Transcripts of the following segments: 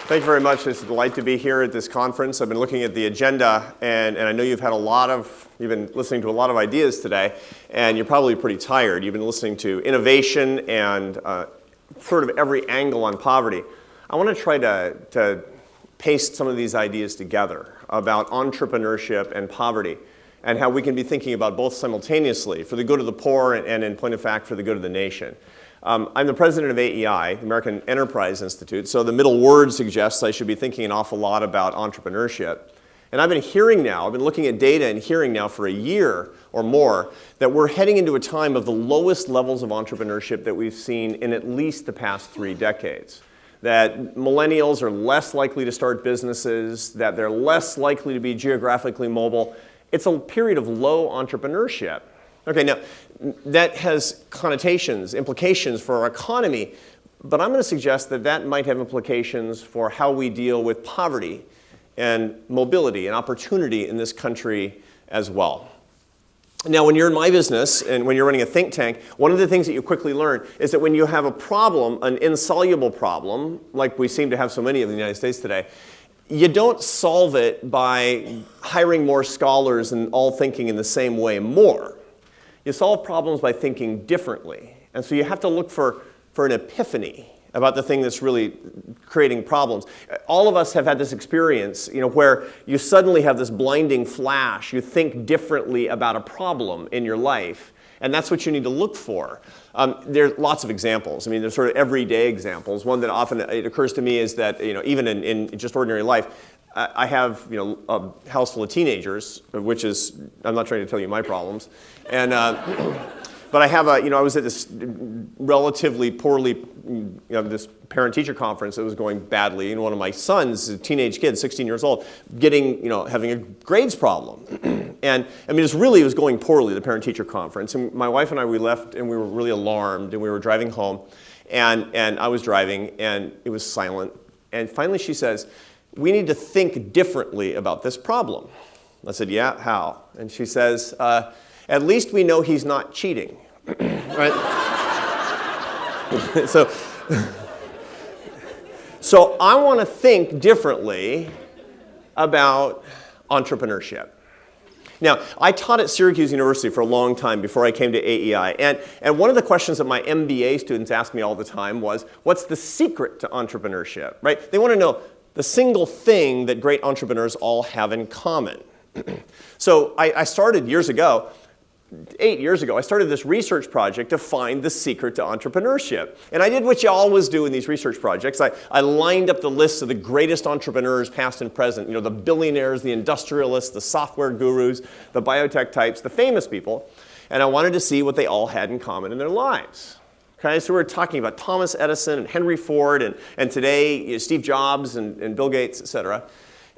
Thank you very much. It's a delight to be here at this conference. I've been looking at the agenda, and I know you've been listening to a lot of ideas today, and you're probably pretty tired. You've been listening to innovation and sort of every angle on poverty. I want to try to paste some of these ideas together about entrepreneurship and poverty, and how we can be thinking about both simultaneously for the good of the poor and in point of fact for the good of the nation. I'm the president of AEI, the American Enterprise Institute, so the middle word suggests I should be thinking an awful lot about entrepreneurship. And I've been looking at data and hearing now for a year or more that we're heading into a time of the lowest levels of entrepreneurship that we've seen in at least the past 3 decades. That millennials are less likely to start businesses, that they're less likely to be geographically mobile. It's a period of low entrepreneurship. Okay, now that has connotations, implications for our economy, but I'm going to suggest that that might have implications for how we deal with poverty and mobility and opportunity in this country as well. Now, when you're in my business and when you're running a think tank, one of the things that you quickly learn is that when you have a problem, an insoluble problem, like we seem to have so many of in the United States today, you don't solve it by hiring more scholars and all thinking in the same way more. You solve problems by thinking differently. And so you have to look for an epiphany about the thing that's really creating problems. All of us have had this experience, where you suddenly have this blinding flash. You think differently about a problem in your life. And that's what you need to look for. There are lots of examples. I mean, there's sort of everyday examples. One that often it occurs to me is that, even in just ordinary life, I have, a house full of teenagers, which is, I'm not trying to tell you my problems. And, but I have I was at this relatively poorly, this parent-teacher conference that was going badly. And one of my sons, a teenage kid, 16 years old, having a grades problem. And I mean, it was going poorly, the parent-teacher conference. And my wife and I, we left and we were really alarmed, and we were driving home. And I was driving, and it was silent. And finally she says, "We need to think differently about this problem." I said, "Yeah, how?" And she says, "At least we know he's not cheating." Right? So I want to think differently about entrepreneurship. Now, I taught at Syracuse University for a long time before I came to AEI. And one of the questions that my MBA students asked me all the time was, what's the secret to entrepreneurship? Right? They want to know the single thing that great entrepreneurs all have in common. So I started 8 years ago, I started this research project to find the secret to entrepreneurship. And I did what you always do in these research projects. I lined up the lists of the greatest entrepreneurs, past and present, the billionaires, the industrialists, the software gurus, the biotech types, the famous people. And I wanted to see what they all had in common in their lives. Okay, so we're talking about Thomas Edison and Henry Ford and today Steve Jobs and Bill Gates, et cetera.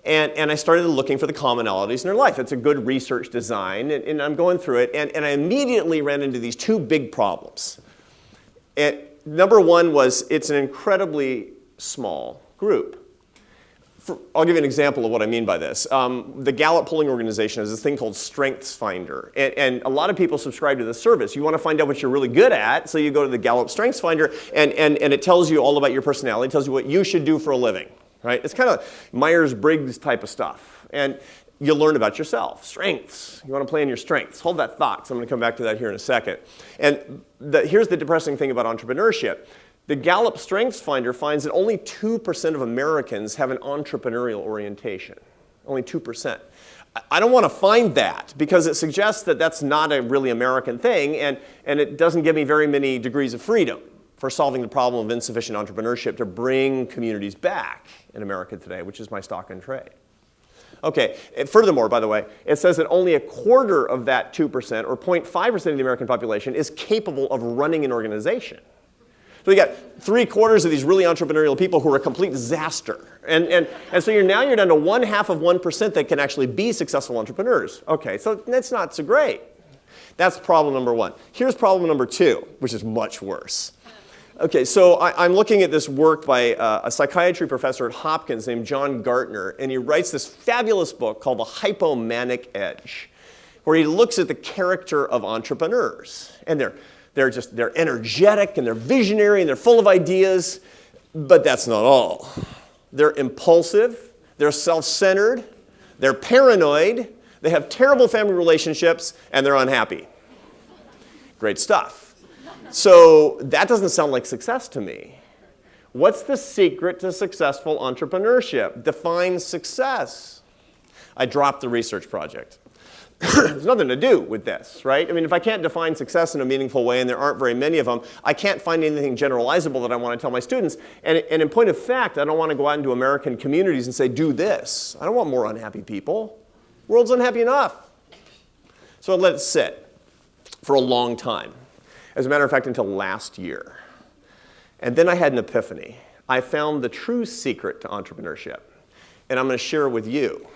And I started looking for the commonalities in their life. It's a good research design, and I'm going through it, and I immediately ran into these 2 big problems. And number one was it's an incredibly small group. I'll give you an example of what I mean by this. The Gallup polling organization has this thing called Strengths Finder, and a lot of people subscribe to this service. You want to find out what you're really good at, so you go to the Gallup Strengths Finder, and it tells you all about your personality. It tells you what you should do for a living. Right? It's kind of Myers-Briggs type of stuff. And you learn about yourself, strengths. You want to play in your strengths. Hold that thought, so I'm going to come back to that here in a second. And here's the depressing thing about entrepreneurship. The Gallup Strengths Finder finds that only 2% of Americans have an entrepreneurial orientation. Only 2%. I don't want to find that because it suggests that that's not a really American thing, and it doesn't give me very many degrees of freedom for solving the problem of insufficient entrepreneurship to bring communities back in America today, which is my stock and trade. Okay, furthermore, by the way, it says that only 1/4 of that 2%, or 0.5% of the American population, is capable of running an organization. So you got 3/4 of these really entrepreneurial people who are a complete disaster. And so you're down to 0.5% that can actually be successful entrepreneurs. Okay, so that's not so great. That's problem number one. Here's problem number 2, which is much worse. Okay, so I'm looking at this work by a psychiatry professor at Hopkins named John Gartner, and he writes this fabulous book called The Hypomanic Edge, where he looks at the character of entrepreneurs. And they're energetic, and they're visionary, and they're full of ideas, but that's not all. they're impulsive, they're self-centered, they're paranoid, they have terrible family relationships, and they're unhappy. Great stuff. So that doesn't sound like success to me. What's the secret to successful entrepreneurship? Define success. I dropped the research project. There's nothing to do with this, right? I mean, if I can't define success in a meaningful way, and there aren't very many of them, I can't find anything generalizable that I want to tell my students. And in point of fact, I don't want to go out into American communities and say, do this. I don't want more unhappy people. The world's unhappy enough. So I let it sit for a long time. As a matter of fact, until last year. And then I had an epiphany. I found the true secret to entrepreneurship. And I'm going to share it with you.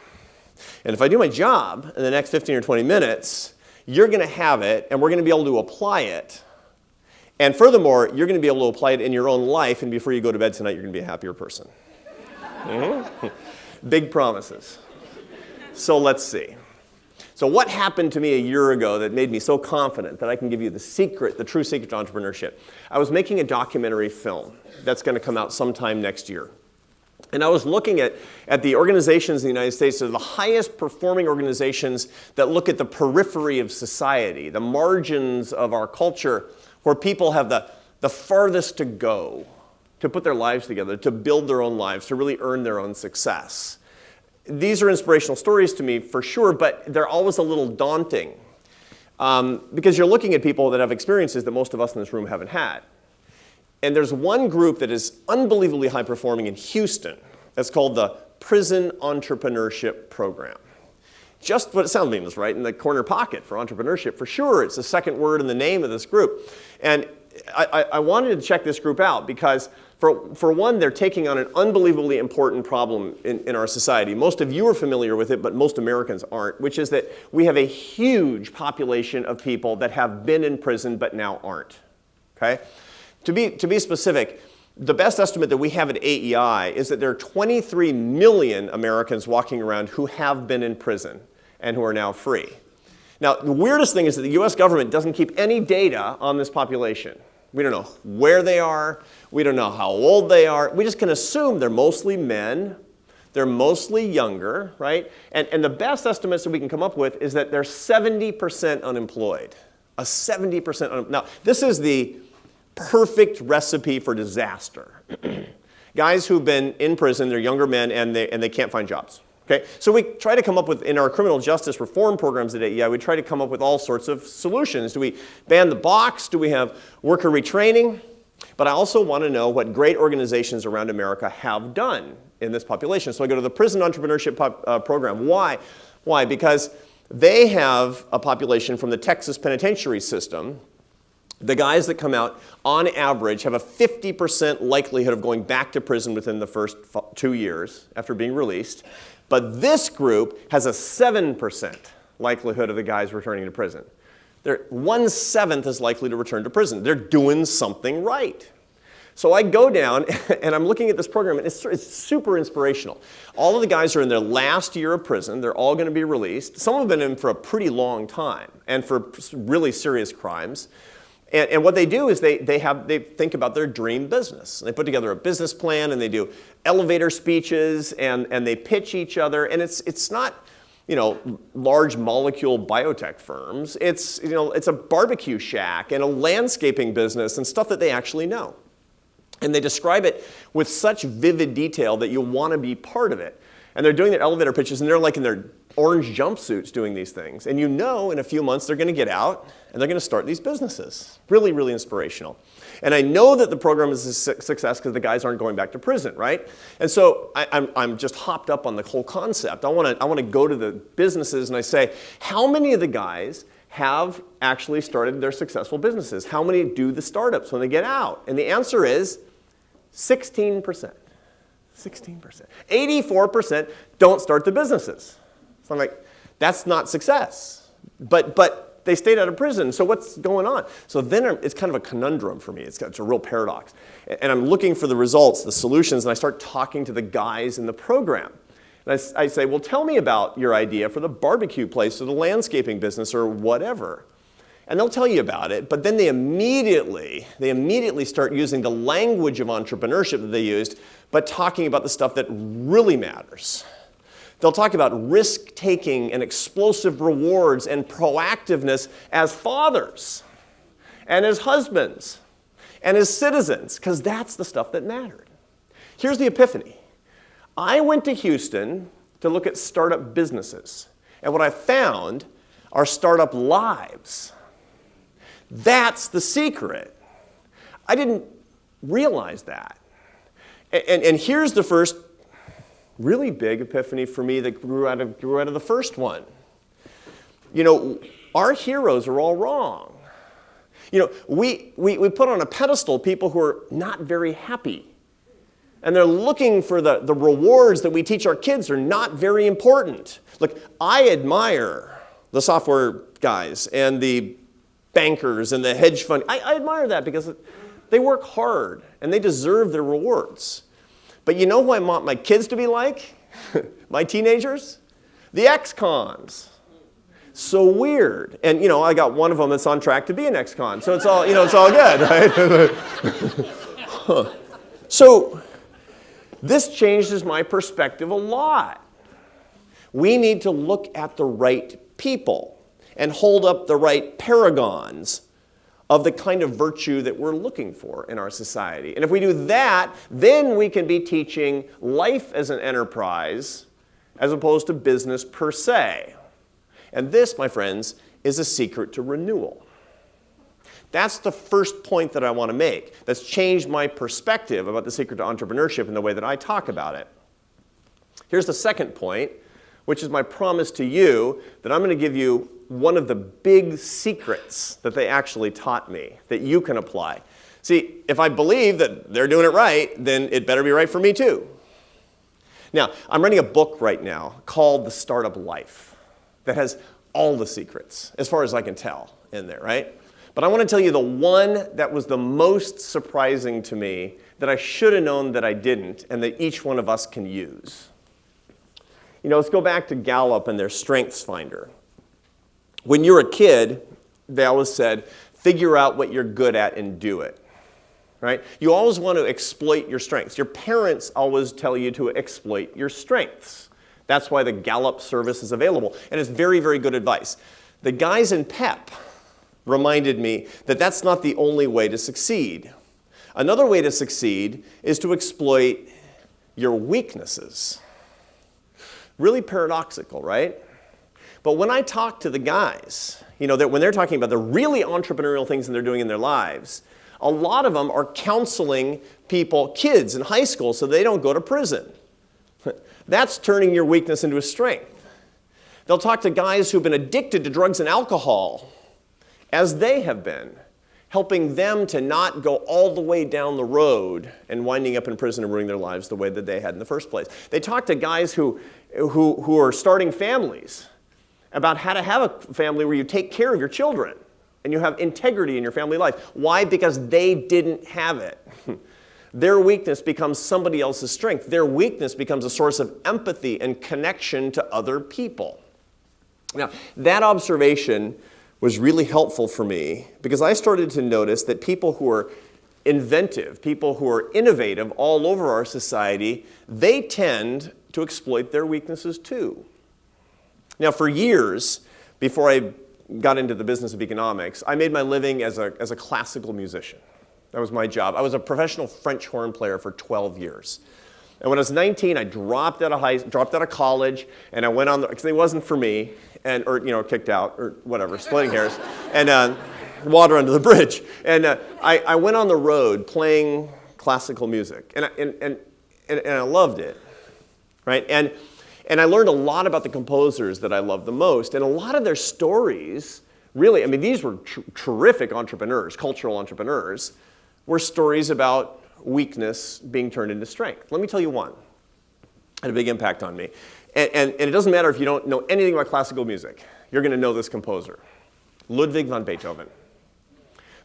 And if I do my job in the next 15 or 20 minutes, you're going to have it, and we're going to be able to apply it. And furthermore, you're going to be able to apply it in your own life, and before you go to bed tonight, you're going to be a happier person. Big promises. So let's see. So what happened to me a year ago that made me so confident that I can give you the secret, the true secret to entrepreneurship? I was making a documentary film that's going to come out sometime next year. And I was looking at the organizations in the United States that are the highest performing organizations that look at the periphery of society, the margins of our culture, where people have the farthest to go to put their lives together, to build their own lives, to really earn their own success. These are inspirational stories to me for sure, but they're always a little daunting because you're looking at people that have experiences that most of us in this room haven't had. And there's one group that is unbelievably high performing in Houston. That's called the Prison Entrepreneurship Program. Just what it sounds means, right? In the corner pocket for entrepreneurship, for sure. It's the second word in the name of this group. And I wanted to check this group out because, for one, they're taking on an unbelievably important problem in our society. Most of you are familiar with it, but most Americans aren't, which is that we have a huge population of people that have been in prison but now aren't. Okay? To be specific, the best estimate that we have at AEI is that there are 23 million Americans walking around who have been in prison and who are now free. Now, the weirdest thing is that the US government doesn't keep any data on this population. We don't know where they are. We don't know how old they are. We just can assume they're mostly men. They're mostly younger, right? And the best estimates that we can come up with is that they're 70% unemployed. A 70% Now, this is the perfect recipe for disaster. Guys who've been in prison, they're younger men, and they can't find jobs. Okay? So we try to come up with, in our criminal justice reform programs at AEI, we try to come up with all sorts of solutions. Do we ban the box? Do we have worker retraining? But I also want to know what great organizations around America have done in this population. So I go to the Prison Entrepreneurship Program. Why? Why? Because they have a population from the Texas penitentiary system. The guys that come out, on average, have a 50% likelihood of going back to prison within the first 2 years after being released. But this group has a 7% likelihood of the guys returning to prison. 1/7 is likely to return to prison. They're doing something right. So I go down, and I'm looking at this program, and it's super inspirational. All of the guys are in their last year of prison. They're all going to be released. Some have been in for a pretty long time and for really serious crimes. And what they do is they think about their dream business. They put together a business plan, and they do elevator speeches, and they pitch each other. And it's not, large molecule biotech firms. It's a barbecue shack and a landscaping business and stuff that they actually know. And they describe it with such vivid detail that you want to be part of it. And they're doing their elevator pitches, and they're like in their orange jumpsuits doing these things. And in a few months, they're going to get out, and they're going to start these businesses. Really, really inspirational. And I know that the program is a success because the guys aren't going back to prison, right? And so I'm just hopped up on the whole concept. I want to go to the businesses, and I say, how many of the guys have actually started their successful businesses? How many do the startups when they get out? And the answer is 16%. 16%. 84% don't start the businesses. So I'm like, that's not success. But they stayed out of prison, so what's going on? So then it's kind of a conundrum for me. It's a real paradox. And I'm looking for the results, the solutions, and I start talking to the guys in the program. And I say, well, tell me about your idea for the barbecue place or the landscaping business or whatever. And they'll tell you about it, but then they immediately start using the language of entrepreneurship that they used but talking about the stuff that really matters. They'll talk about risk-taking and explosive rewards and proactiveness as fathers and as husbands and as citizens, because that's the stuff that mattered. Here's the epiphany. I went to Houston to look at startup businesses, and what I found are startup lives. That's the secret. I didn't realize that. And here's the first really big epiphany for me that grew out of the first one. You know, our heroes are all wrong. You know, we put on a pedestal people who are not very happy. And they're looking for the rewards that we teach our kids are not very important. Look, I admire the software guys and the bankers and the hedge fund. I admire that because they work hard and they deserve their rewards. But you know who I want my kids to be like? My teenagers? The ex-cons. So weird. And, you know, I got one of them that's on track to be an ex-con. So it's all, you know, it's all good, right? So this changes my perspective a lot. We need to look at the right people and hold up the right paragons of the kind of virtue that we're looking for in our society. And if we do that, then we can be teaching life as an enterprise as opposed to business per se. And this, my friends, is a secret to renewal. That's the first point that I want to make. That's changed my perspective about the secret to entrepreneurship and the way that I talk about it. Here's the second point, which is my promise to you that I'm going to give you one of the big secrets that they actually taught me that you can apply. See, if I believe that they're doing it right, then it better be right for me too. Now, I'm writing a book right now called The Startup Life that has all the secrets, as far as I can tell, in there, right? But I want to tell you the one that was the most surprising to me that I should have known that I didn't and that each one of us can use. You know, let's go back to Gallup and their Strengths Finder. When you're a kid, they always said, figure out what you're good at and do it, right? You always want to exploit your strengths. Your parents always tell you to exploit your strengths. That's why the Gallup service is available, and it's very, very good advice. The guys in PEP reminded me that that's not the only way to succeed. Another way to succeed is to exploit your weaknesses. Really paradoxical, right? But when I talk to the guys, you know, when they're talking about the really entrepreneurial things that they're doing in their lives, a lot of them are counseling people, kids in high school, so they don't go to prison. That's turning your weakness into a strength. They'll talk to guys who've been addicted to drugs and alcohol, as they have been, helping them to not go all the way down the road and winding up in prison and ruining their lives the way that they had in the first place. They talk to guys who are starting families about how to have a family where you take care of your children and you have integrity in your family life. Why? Because they didn't have it. Their weakness becomes somebody else's strength. Their weakness becomes a source of empathy and connection to other people. Now, that observation was really helpful for me because I started to notice that people who are inventive, people who are innovative all over our society, they tend to exploit their weaknesses too. Now, for years, before I got into the business of economics, I made my living as a classical musician. That was my job. I was a professional French horn player for 12 years. And when I was 19, I dropped out of college, and I went on, because it wasn't for me, or kicked out, or whatever, splitting hairs, and water under the bridge. And I went on the road playing classical music, and I loved it, right? And I learned a lot about the composers that I loved the most, and a lot of their stories, really, I mean, these were terrific entrepreneurs, cultural entrepreneurs, were stories about weakness being turned into strength. Let me tell you one. Had a big impact on me. And it doesn't matter if you don't know anything about classical music. You're going to know this composer, Ludwig van Beethoven.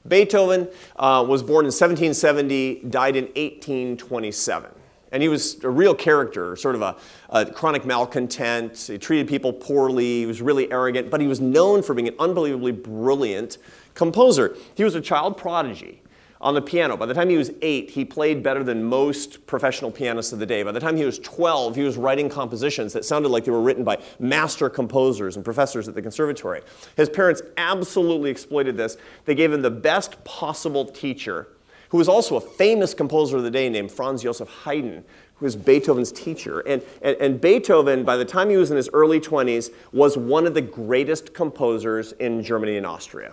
Beethoven was born in 1770, died in 1827. And he was a real character, sort of a chronic malcontent. He treated people poorly. He was really arrogant. But he was known for being an unbelievably brilliant composer. He was a child prodigy. on the piano. By the time he was 8, he played better than most professional pianists of the day. By the time he was 12, he was writing compositions that sounded like they were written by master composers and professors at the conservatory. His parents absolutely exploited this. They gave him the best possible teacher, who was also a famous composer of the day named Franz Joseph Haydn, who was Beethoven's teacher. And Beethoven, by the time he was in his early 20s, was one of the greatest composers in Germany and Austria.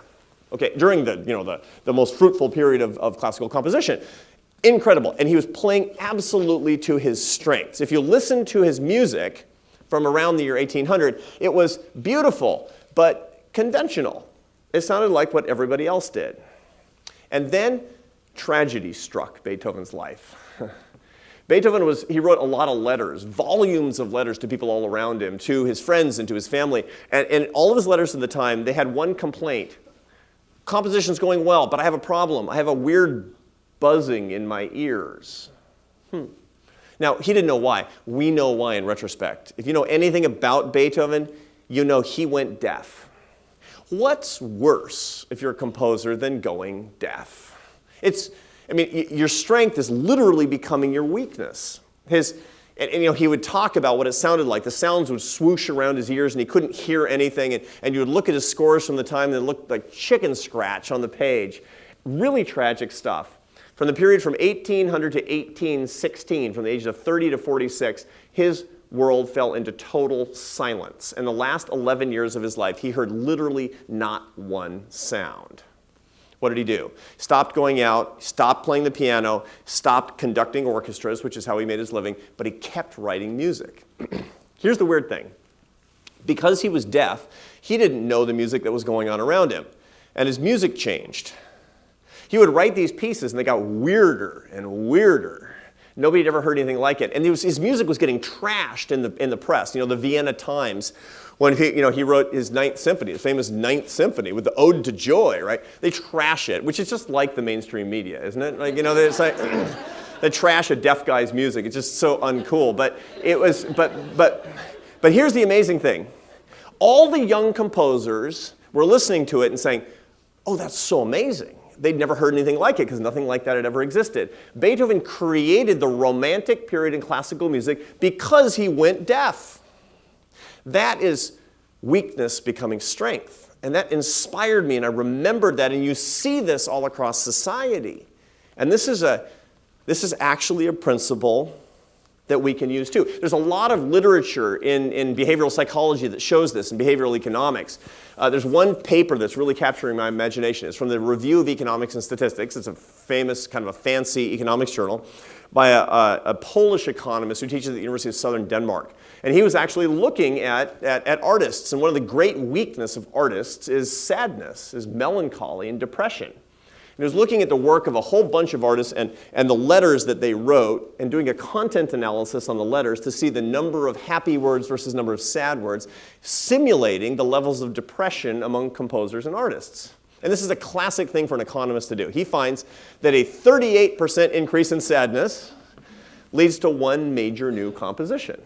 Okay, during the most fruitful period of classical composition. Incredible. And he was playing absolutely to his strengths. If you listen to his music from around the year 1800, it was beautiful, but conventional. It sounded like what everybody else did. And then tragedy struck Beethoven's life. Beethoven he wrote a lot of letters, volumes of letters to people all around him, to his friends and to his family. And all of his letters at the time, they had one complaint. Composition's going well, but I have a problem. I have a weird buzzing in my ears. Now, he didn't know why. We know why in retrospect. If you know anything about Beethoven, you know he went deaf. What's worse, if you're a composer, than going deaf? Your strength is literally becoming your weakness. He would talk about what it sounded like. The sounds would swoosh around his ears, and he couldn't hear anything. And you would look at his scores from the time that looked like chicken scratch on the page. Really tragic stuff. From the period from 1800 to 1816, from the ages of 30 to 46, his world fell into total silence. And the last 11 years of his life, he heard literally not one sound. What did he do? Stopped going out, stopped playing the piano, stopped conducting orchestras, which is how he made his living, but he kept writing music. Here's the weird thing. Because he was deaf, he didn't know the music that was going on around him, and his music changed. He would write these pieces, and they got weirder and weirder. Nobody had ever heard anything like it. And his music was getting trashed in the press. The Vienna Times, when he wrote his Ninth Symphony, his famous Ninth Symphony with the Ode to Joy, right? They trash it, which is just like the mainstream media, isn't it? It's like they trash a deaf guy's music. It's just so uncool. But here's the amazing thing. All the young composers were listening to it and saying, "Oh, that's so amazing." They'd never heard anything like it because nothing like that had ever existed. Beethoven created the Romantic period in classical music because he went deaf. That is weakness becoming strength. And that inspired me, and I remembered that, and you see this all across society. And this is actually a principle that we can use too. There's a lot of literature in behavioral psychology that shows this, in behavioral economics. There's one paper that's really capturing my imagination. It's from the Review of Economics and Statistics. It's a famous, kind of a fancy economics journal by a Polish economist who teaches at the University of Southern Denmark. And he was actually looking at artists. And one of the great weaknesses of artists is sadness, is melancholy and depression. He was looking at the work of a whole bunch of artists and the letters that they wrote and doing a content analysis on the letters to see the number of happy words versus number of sad words, simulating the levels of depression among composers and artists. And this is a classic thing for an economist to do. He finds that a 38% increase in sadness leads to one major new composition.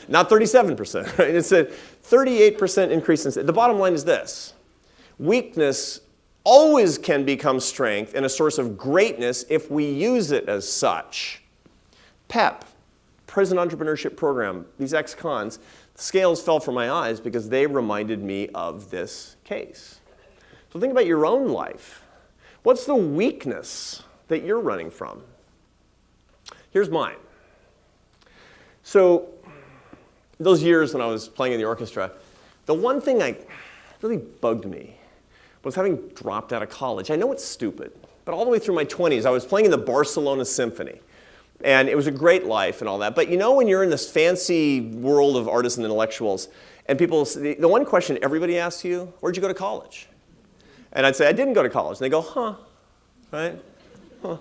Not 37%, right? It's a 38% increase in sadness. The bottom line is this. Weakness always can become strength and a source of greatness if we use it as such. PEP, Prison Entrepreneurship Program, these ex-cons, the scales fell from my eyes because they reminded me of this case. So think about your own life. What's the weakness that you're running from? Here's mine. So those years when I was playing in the orchestra, the one thing that really bugged me was having dropped out of college. I know it's stupid, but all the way through my 20s, I was playing in the Barcelona Symphony. And it was a great life and all that. But when you're in this fancy world of artists and intellectuals, and people, the one question everybody asks you, where'd you go to college? And I'd say, I didn't go to college. And they go, huh, right? Huh.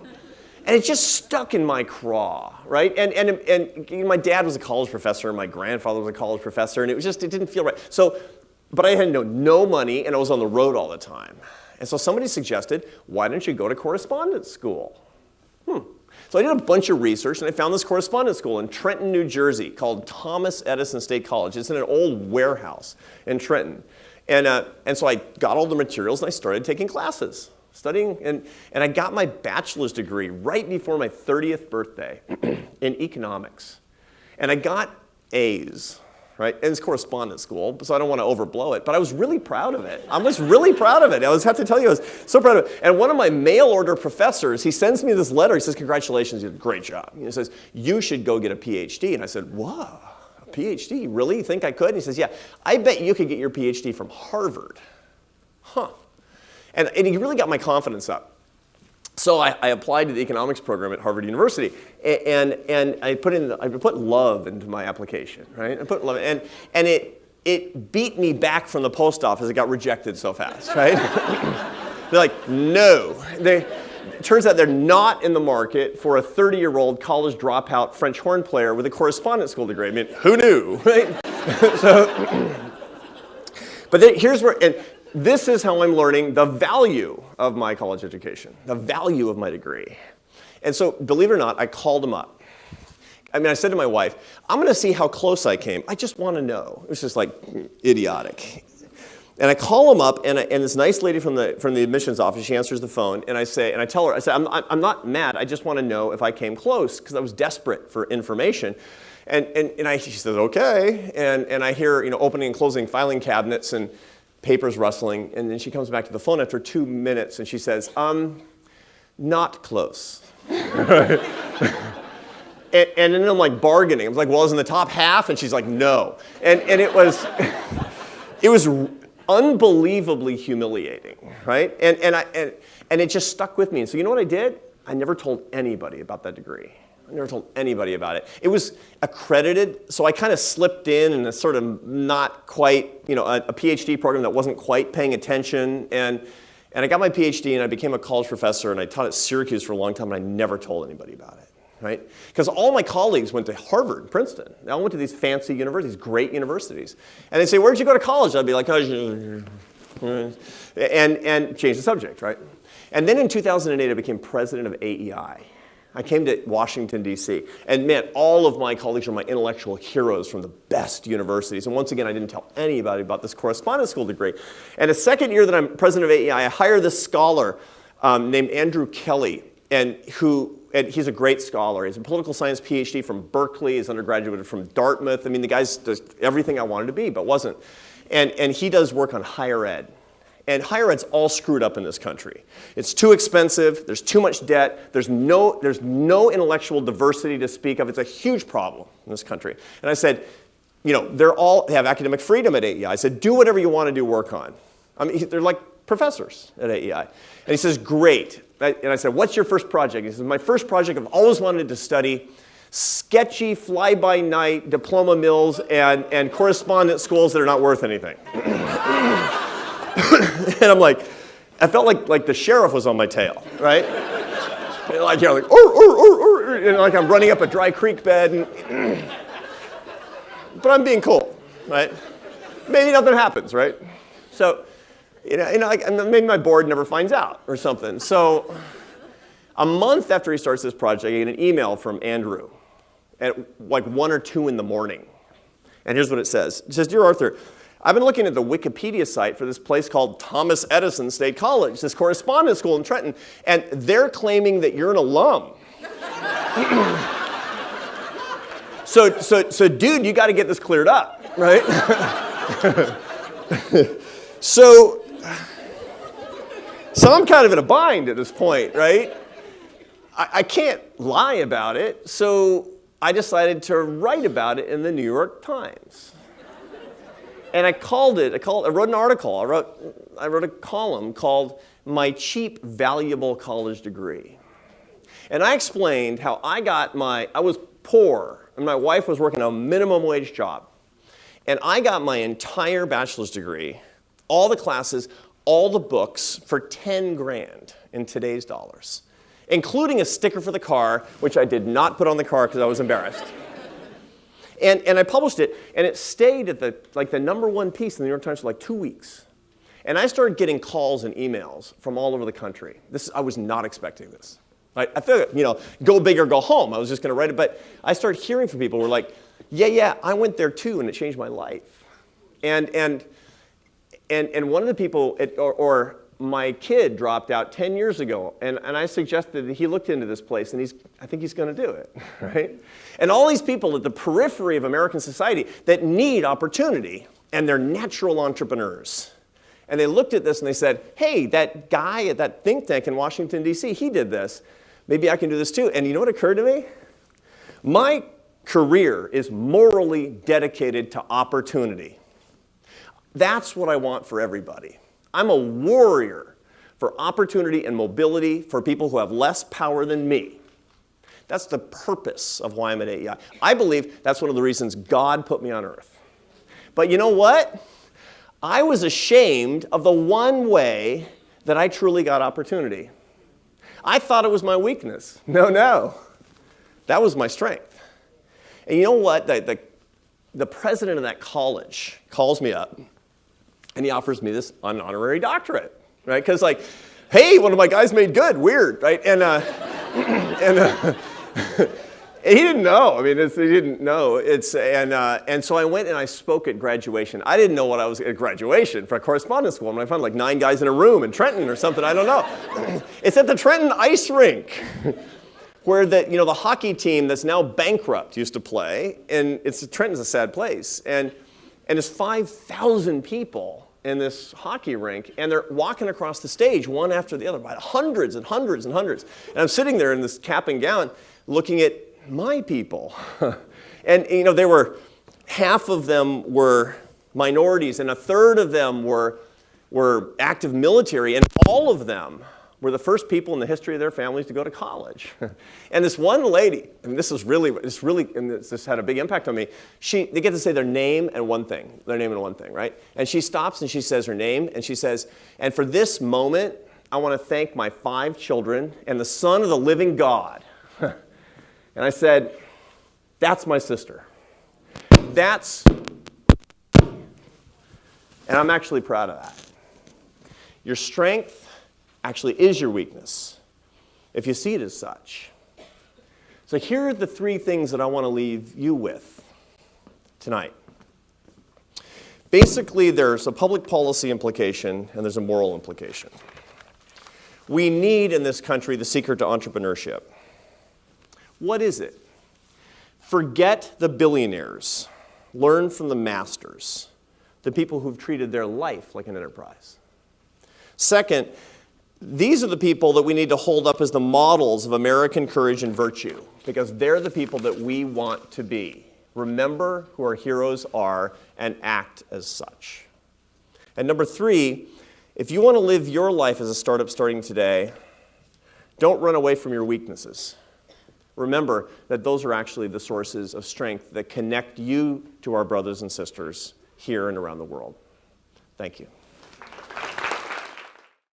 And it just stuck in my craw, right? And my dad was a college professor, and my grandfather was a college professor, and it didn't feel right. But I had no money, and I was on the road all the time. And so somebody suggested, why don't you go to correspondence school? So I did a bunch of research, and I found this correspondence school in Trenton, New Jersey, called Thomas Edison State College. It's in an old warehouse in Trenton. And so I got all the materials, and I started taking classes. studying, and I got my bachelor's degree right before my 30th birthday in economics. And I got A's, right? And it's correspondence school, so I don't want to overblow it, but I was really proud of it. I was really proud of it. I have to tell you, I was so proud of it. And one of my mail order professors, he sends me this letter. He says, congratulations, you did a great job. He says, you should go get a PhD. And I said, whoa, a PhD? You really think I could? And he says, yeah, I bet you could get your PhD from Harvard. Huh. And he really got my confidence up. So I applied to the economics program at Harvard University, and I put love into my application, right? I put love, and it beat me back from the post office. It got rejected so fast, right? They're like, no. It turns out they're not in the market for a 30-year-old college dropout French horn player with a correspondence school degree. I mean, who knew, right? But here's where. This is how I'm learning the value of my college education, the value of my degree. And so, believe it or not, I called him up. I mean, I said to my wife, I'm going to see how close I came. I just want to know. It was just like idiotic. And I call him up, and this nice lady from the admissions office, she answers the phone, and I tell her, I said, I'm not mad. I just want to know if I came close, because I was desperate for information. She says, okay. And I hear, opening and closing filing cabinets and papers rustling, and then she comes back to the phone after 2 minutes, and she says, not close. and then I'm like bargaining. I was like, well, is in the top half? And she's like, no. And it was unbelievably humiliating, right? And it just stuck with me. And so you know what I did? I never told anybody about that degree. I never told anybody about it. It was accredited, so I kind of slipped in a sort of not quite, a PhD program that wasn't quite paying attention. And I got my PhD, and I became a college professor, and I taught at Syracuse for a long time, and I never told anybody about it, right? Because all my colleagues went to Harvard, Princeton. They all went to these fancy universities, great universities. And they'd say, where'd you go to college? I'd be like, and change the subject, right? And then in 2008, I became president of AEI. I came to Washington, D.C., and man, all of my colleagues are my intellectual heroes from the best universities. And once again, I didn't tell anybody about this correspondence school degree. And the second year that I'm president of AEI, I hired this scholar named Andrew Kelly, and he's a great scholar. He's a political science PhD from Berkeley. He's undergraduate from Dartmouth. I mean, the guy's does everything I wanted to be, but wasn't. And he does work on higher ed. And higher ed's all screwed up in this country. It's too expensive, there's too much debt, there's no intellectual diversity to speak of. It's a huge problem in this country. And I said, they have academic freedom at AEI. I said, do whatever you want to do work on. I mean, they're like professors at AEI. And he says, great. And I said, what's your first project? He says, my first project, I've always wanted to study sketchy fly-by-night diploma mills and correspondence schools that are not worth anything. And I'm like, I felt like the sheriff was on my tail, right? And like I'm running up a dry creek bed, but I'm being cool, right? Maybe nothing happens, right? So, maybe my board never finds out or something. So, a month after he starts this project, I get an email from Andrew at like 1 or 2 in the morning, and here's what it says. It says, "Dear Arthur, I've been looking at the Wikipedia site for this place called Thomas Edison State College, this correspondence school in Trenton, and they're claiming that you're an alum." So dude, you got to get this cleared up, right? So I'm kind of in a bind at this point, right? I can't lie about it, so I decided to write about it in the New York Times. And I wrote an article. I wrote a column called "My Cheap, Valuable College Degree." And I explained how I was poor, and my wife was working a minimum wage job. And I got my entire bachelor's degree, all the classes, all the books for 10 grand in today's dollars, including a sticker for the car, which I did not put on the car because I was embarrassed. And I published it, and it stayed at the #1 piece in the New York Times for like 2 weeks. And I started getting calls and emails from all over the country. I was not expecting this. I figured, go big or go home. I was just going to write it. But I started hearing from people who were like, yeah, I went there too, and it changed my life. And one of the people, my kid dropped out 10 years ago, and I suggested that he looked into this place, and I think he's going to do it, right? And all these people at the periphery of American society that need opportunity, and they're natural entrepreneurs. And they looked at this and they said, hey, that guy at that think tank in Washington, D.C., he did this. Maybe I can do this too. And you know what occurred to me? My career is morally dedicated to opportunity. That's what I want for everybody. I'm a warrior for opportunity and mobility for people who have less power than me. That's the purpose of why I'm at AEI. I believe that's one of the reasons God put me on earth. But you know what? I was ashamed of the one way that I truly got opportunity. I thought it was my weakness. No. That was my strength. And you know what? The president of that college calls me up, and he offers me this honorary doctorate, right? Because like, hey, one of my guys made good, weird, right? And he didn't know. I mean, he didn't know. And so I went and I spoke at graduation. I didn't know what I was at graduation for a correspondence school. And I found like 9 guys in a room in Trenton or something. I don't know. It's at the Trenton ice rink, where the hockey team that's now bankrupt used to play. And Trenton's a sad place. And there's 5,000 people in this hockey rink, and they're walking across the stage one after the other by hundreds and hundreds and hundreds. And I'm sitting there in this cap and gown looking at my people. And there were half of them were minorities, and a third of them were active military, and all of them were the first people in the history of their families to go to college. And this one lady, and this had a big impact on me, they get to say their name and one thing, right? And she stops and she says her name, and she says, and for this moment, I want to thank my 5 children and the Son of the living God. And I said, that's my sister. And I'm actually proud of that. Your strength actually is your weakness, if you see it as such. So here are the 3 things that I want to leave you with tonight. Basically, there's a public policy implication and there's a moral implication. We need in this country the secret to entrepreneurship. What is it? Forget the billionaires. Learn from the masters, the people who've treated their life like an enterprise. Second, these are the people that we need to hold up as the models of American courage and virtue, because they're the people that we want to be. Remember who our heroes are and act as such. And number 3, if you want to live your life as a startup starting today, don't run away from your weaknesses. Remember that those are actually the sources of strength that connect you to our brothers and sisters here and around the world. Thank you.